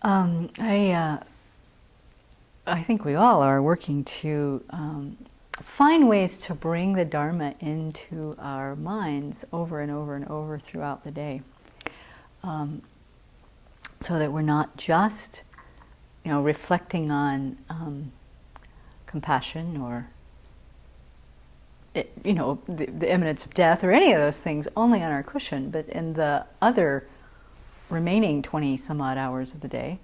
I think we all are working to find ways to bring the Dharma into our minds over and over and over throughout the day, so that we're not just, reflecting on compassion or the imminence of death or any of those things only on our cushion, but in the other remaining 20 some odd hours of the day,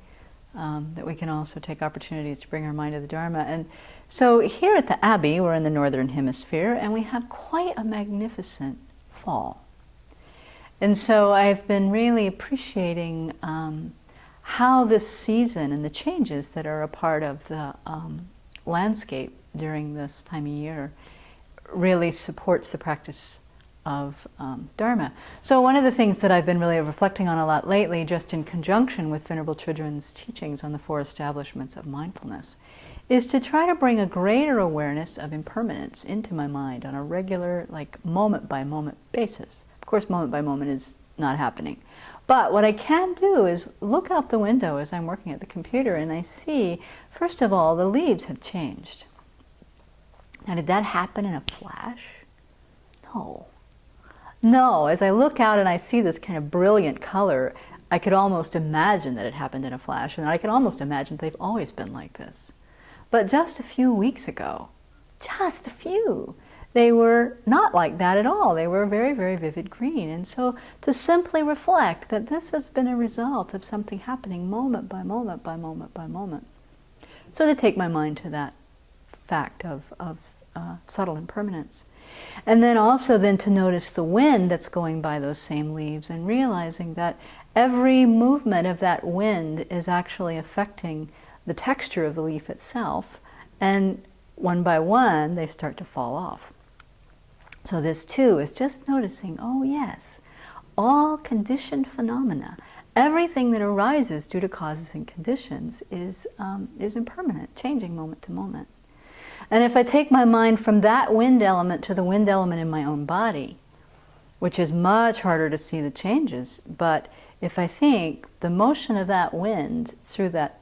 that we can also take opportunities to bring our mind to the Dharma. And so here at the Abbey, we're in the Northern Hemisphere, and we have quite a magnificent fall. And so I've been really appreciating how this season and the changes that are a part of the landscape during this time of year really supports the practice of Dharma. So one of the things that I've been really reflecting on a lot lately, just in conjunction with Venerable Chödrön's teachings on the 4 establishments of mindfulness, is to try to bring a greater awareness of impermanence into my mind on a regular, moment-by-moment basis. Of course, moment by moment is not happening. But what I can do is look out the window as I'm working at the computer, and I see, first of all, the leaves have changed. Now, did that happen in a flash? No. No, as I look out and I see this kind of brilliant color, I could almost imagine that it happened in a flash, and I can almost imagine they've always been like this. But just a few weeks ago, just a few, they were not like that at all. They were very, very vivid green. And so to simply reflect that this has been a result of something happening moment by moment by moment by moment. So to take my mind to that fact of subtle impermanence. And then also then to notice the wind that's going by those same leaves, and realizing that every movement of that wind is actually affecting the texture of the leaf itself, and one by one they start to fall off. So this too is just noticing, oh yes, all conditioned phenomena, everything that arises due to causes and conditions is impermanent, changing moment to moment. And if I take my mind from that wind element to the wind element in my own body, which is much harder to see the changes, but if I think the motion of that wind through that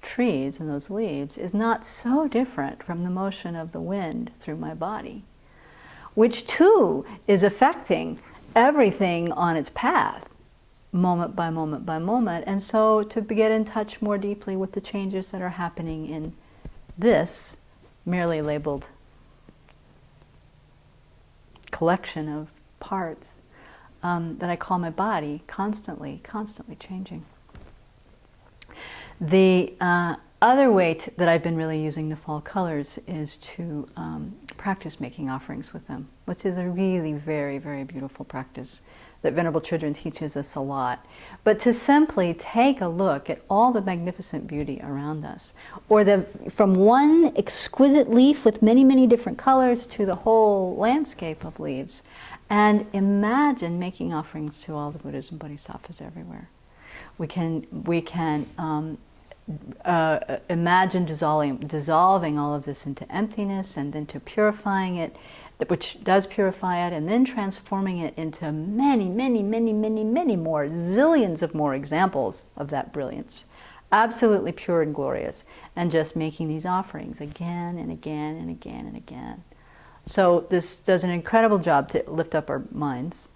trees and those leaves is not so different from the motion of the wind through my body, which too is affecting everything on its path, moment by moment by moment. And so to get in touch more deeply with the changes that are happening in this merely labeled collection of parts that I call my body, constantly changing. The other way that I've been really using the fall colors is to practice making offerings with them, which is a really very, very beautiful practice that Venerable Chödrön teaches us a lot. But to simply take a look at all the magnificent beauty around us, or from one exquisite leaf with many, many different colors to the whole landscape of leaves, and imagine making offerings to all the Buddhas and Bodhisattvas everywhere. We can imagine dissolving all of this into emptiness, and then to purifying it, which does purify it, and then transforming it into many, many, many, many, many more, zillions of more examples of that brilliance. Absolutely pure and glorious, and just making these offerings again and again and again and again. So this does an incredible job to lift up our minds.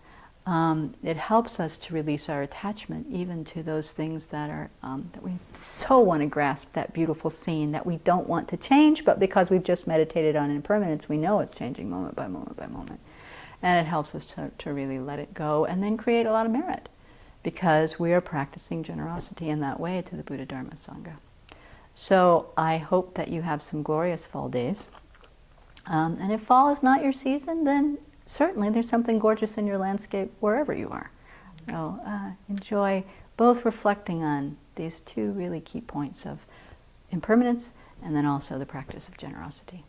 It helps us to release our attachment even to those things that are that we so want to grasp, that beautiful scene that we don't want to change, but because we've just meditated on impermanence, we know it's changing moment by moment by moment. And it helps us to really let it go, and then create a lot of merit, because we are practicing generosity in that way to the Buddha, Dharma, Sangha. So I hope that you have some glorious fall days. And if fall is not your season, then certainly there's something gorgeous in your landscape wherever you are. So enjoy both reflecting on these two really key points of impermanence, and then also the practice of generosity.